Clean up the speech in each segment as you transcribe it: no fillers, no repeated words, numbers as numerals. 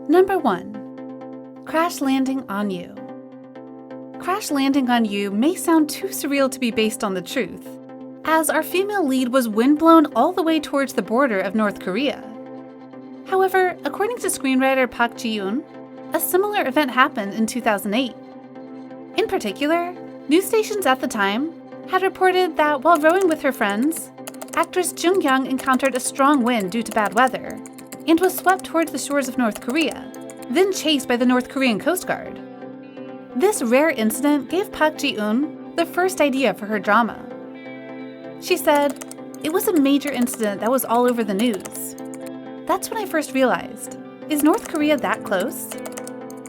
Number 1. Crash Landing on You. Crash Landing on You may sound too surreal to be based on the truth, as our female lead was windblown all the way towards the border of North Korea. However, according to screenwriter Park Ji-yoon, a similar event happened in 2008. In particular, news stations at the time had reported that while rowing with her friends, actress Jung Young encountered a strong wind due to bad weather and was swept towards the shores of North Korea, then chased by the North Korean Coast Guard. This rare incident gave Park Ji-yoon the first idea for her drama. She said, "It was a major incident that was all over the news. That's when I first realized, is North Korea that close?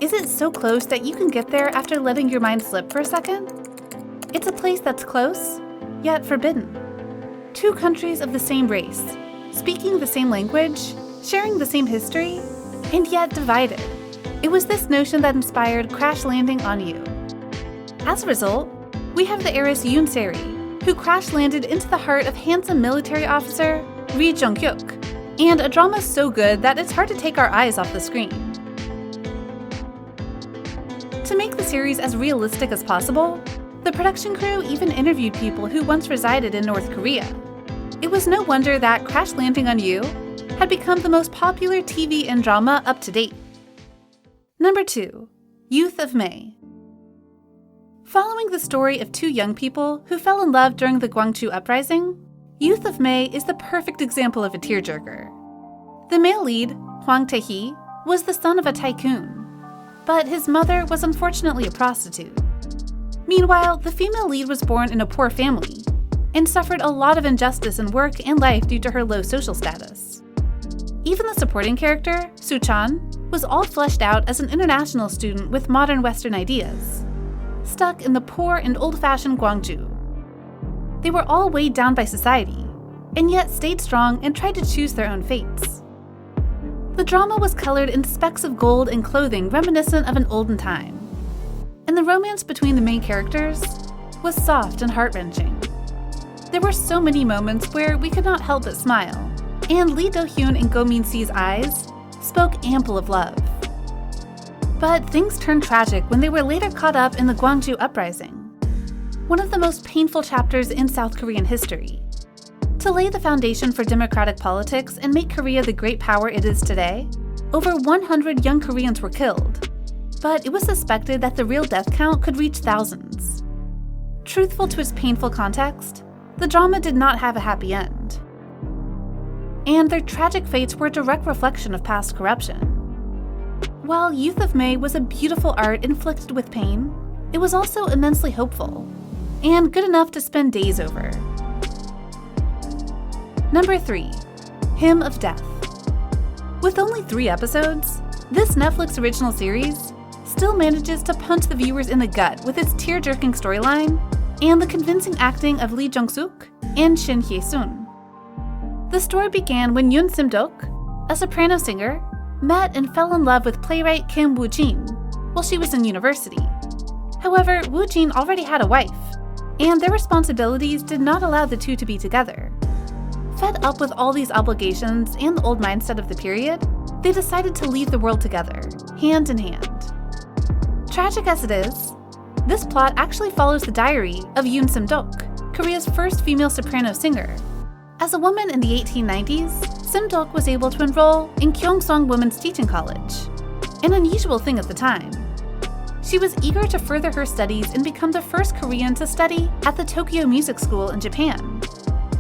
Is it so close that you can get there after letting your mind slip for a second? It's a place that's close, yet forbidden. Two countries of the same race, speaking the same language, sharing the same history, and yet divided. It was this notion that inspired Crash Landing on You. As a result, we have the heiress Yoon Se-ri, who crash landed into the heart of handsome military officer Ri Jung-hyuk, and a drama so good that it's hard to take our eyes off the screen. To make the series as realistic as possible, the production crew even interviewed people who once resided in North Korea. It was no wonder that Crash Landing on You had become the most popular TV and drama up to date. Number 2. Youth of May. Following the story of two young people who fell in love during the Gwangju Uprising, Youth of May is the perfect example of a tearjerker. The male lead, Hwang Tae-hee, was the son of a tycoon, but his mother was unfortunately a prostitute. Meanwhile, the female lead was born in a poor family and suffered a lot of injustice in work and life due to her low social status. Even the supporting character, Soo-chan, was all fleshed out as an international student with modern Western ideas, stuck in the poor and old-fashioned Gwangju. They were all weighed down by society, and yet stayed strong and tried to choose their own fates. The drama was colored in specks of gold and clothing reminiscent of an olden time, and the romance between the main characters was soft and heart-wrenching. There were so many moments where we could not help but smile, and Lee Do-hyun and Go Min-see's eyes spoke ample of love. But things turned tragic when they were later caught up in the Gwangju Uprising, one of the most painful chapters in South Korean history. To lay the foundation for democratic politics and make Korea the great power it is today, over 100 young Koreans were killed, but it was suspected that the real death count could reach thousands. Truthful to its painful context, the drama did not have a happy end. And their tragic fates were a direct reflection of past corruption. While Youth of May was a beautiful art inflicted with pain, it was also immensely hopeful, and good enough to spend days over. Number 3. Hymn of Death. With only 3 episodes, this Netflix original series still manages to punch the viewers in the gut with its tear-jerking storyline and the convincing acting of Lee Jung-suk and Shin Hye-sun. The story began when Yoon Sim-dok, a soprano singer, met and fell in love with playwright Kim Woo-jin while she was in university. However, Woo-jin already had a wife, and their responsibilities did not allow the two to be together. Fed up with all these obligations and the old mindset of the period, they decided to leave the world together, hand in hand. Tragic as it is, this plot actually follows the diary of Yoon Sim-dok, Korea's first female soprano singer. As a woman in the 1890s, Sim-dok was able to enroll in Kyongsong Women's Teaching College, an unusual thing at the time. She was eager to further her studies and become the first Korean to study at the Tokyo Music School in Japan.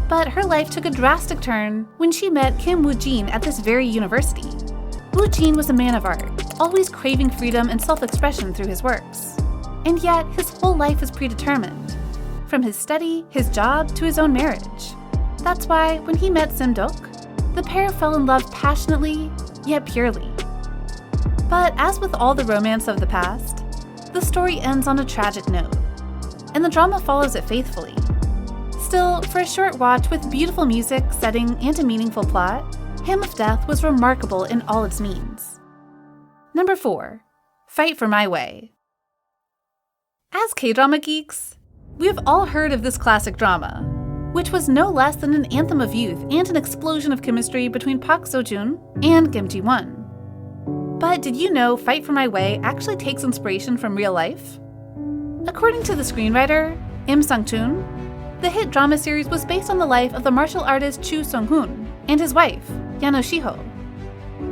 But her life took a drastic turn when she met Kim Woo-jin at this very university. Woo-jin was a man of art, always craving freedom and self-expression through his works. And yet, his whole life was predetermined, from his study, his job, to his own marriage. That's why, when he met Sim-dok, the pair fell in love passionately, yet purely. But as with all the romance of the past, the story ends on a tragic note, and the drama follows it faithfully. Still, for a short watch with beautiful music, setting, and a meaningful plot, Hymn of Death was remarkable in all its means. Number 4. Fight for My Way. As K-drama geeks, we have all heard of this classic drama, which was no less than an anthem of youth and an explosion of chemistry between Park Seo-joon and Kim Ji-won. But did you know Fight for My Way actually takes inspiration from real life? According to the screenwriter, Im Sang-chun, the hit drama series was based on the life of the martial artist Chu Sung-hoon and his wife, Yano Shiho.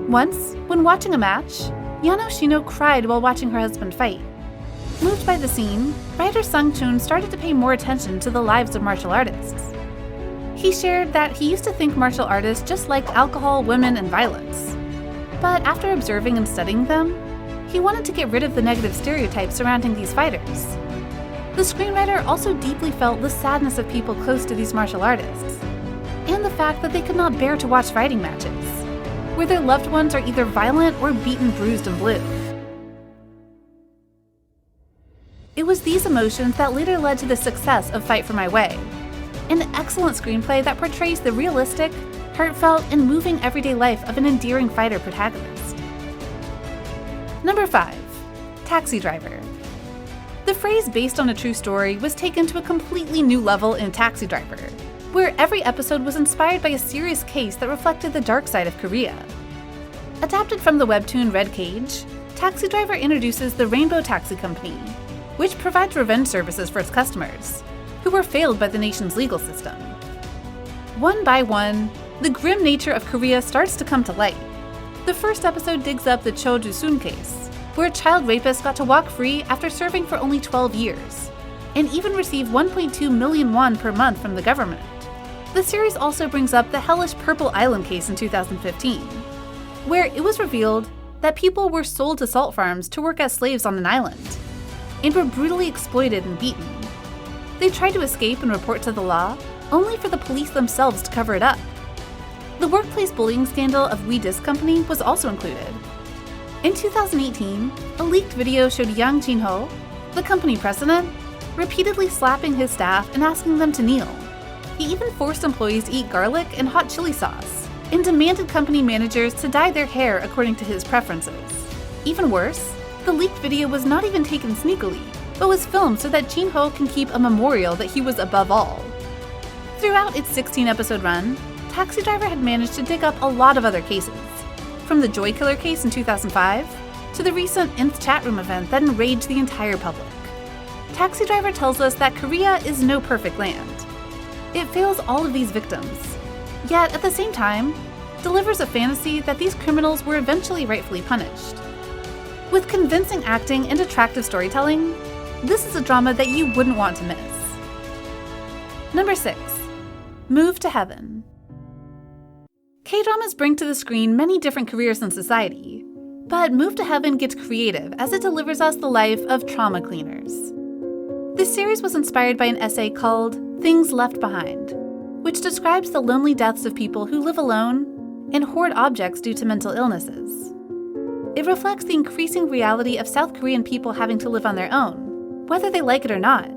Once, when watching a match, Yano Shino cried while watching her husband fight. Moved by the scene, writer Sang-chun started to pay more attention to the lives of martial artists. He shared that he used to think martial artists just liked alcohol, women, and violence. But after observing and studying them, he wanted to get rid of the negative stereotypes surrounding these fighters. The screenwriter also deeply felt the sadness of people close to these martial artists, and the fact that they could not bear to watch fighting matches, where their loved ones are either violent or beaten, bruised, and blue. It was these emotions that later led to the success of Fight for My Way, an excellent screenplay that portrays the realistic, heartfelt, and moving everyday life of an endearing fighter protagonist. Number 5. Taxi Driver. The phrase based on a true story was taken to a completely new level in Taxi Driver, where every episode was inspired by a serious case that reflected the dark side of Korea. Adapted from the webtoon Red Cage, Taxi Driver introduces the Rainbow Taxi Company, which provides revenge services for its customers, who were failed by the nation's legal system. One by one, the grim nature of Korea starts to come to light. The first episode digs up the Cho Ju-soon case, where a child rapist got to walk free after serving for only 12 years, and even received 1.2 million won per month from the government. The series also brings up the hellish Purple Island case in 2015, where it was revealed that people were sold to salt farms to work as slaves on an island, and were brutally exploited and beaten. They tried to escape and report to the law, only for the police themselves to cover it up. The workplace bullying scandal of We Disc Company was also included. In 2018, a leaked video showed Yang Jin-ho, the company president, repeatedly slapping his staff and asking them to kneel. He even forced employees to eat garlic and hot chili sauce, and demanded company managers to dye their hair according to his preferences. Even worse, the leaked video was not even taken sneakily, but was filmed so that Jin-ho can keep a memorial that he was above all. Throughout its 16-episode run, Taxi Driver had managed to dig up a lot of other cases, from the Joy Killer case in 2005 to the recent Nth chat room event that enraged the entire public. Taxi Driver tells us that Korea is no perfect land. It fails all of these victims, yet at the same time, delivers a fantasy that these criminals were eventually rightfully punished. With convincing acting and attractive storytelling, this is a drama that you wouldn't want to miss. Number 6. Move to Heaven. K-dramas bring to the screen many different careers in society, but Move to Heaven gets creative as it delivers us the life of trauma cleaners. This series was inspired by an essay called Things Left Behind, which describes the lonely deaths of people who live alone and hoard objects due to mental illnesses. It reflects the increasing reality of South Korean people having to live on their own, whether they like it or not.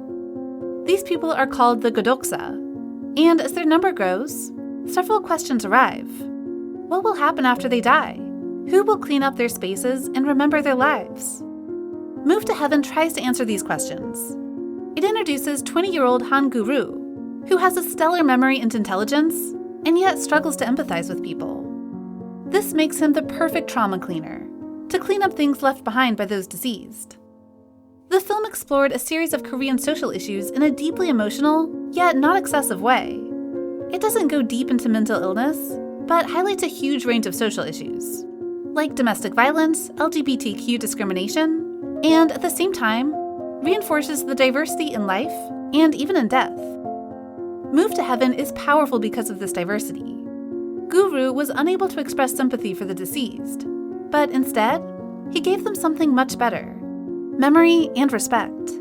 These people are called the Godoksa, and as their number grows, several questions arrive. What will happen after they die? Who will clean up their spaces and remember their lives? Move to Heaven tries to answer these questions. It introduces 20-year-old Han Guru, who has a stellar memory and intelligence, and yet struggles to empathize with people. This makes him the perfect trauma cleaner, to clean up things left behind by those deceased. The film explored a series of Korean social issues in a deeply emotional, yet not excessive way. It doesn't go deep into mental illness, but highlights a huge range of social issues, like domestic violence, LGBTQ discrimination, and at the same time, reinforces the diversity in life and even in death. Move to Heaven is powerful because of this diversity. Guru was unable to express sympathy for the deceased, but instead, he gave them something much better: memory and respect.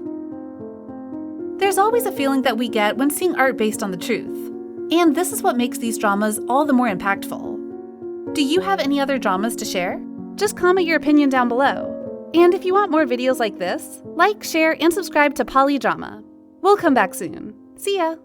There's always a feeling that we get when seeing art based on the truth, and this is what makes these dramas all the more impactful. Do you have any other dramas to share? Just comment your opinion down below. And if you want more videos like this, like, share, and subscribe to bbalidrama. We'll come back soon. See ya!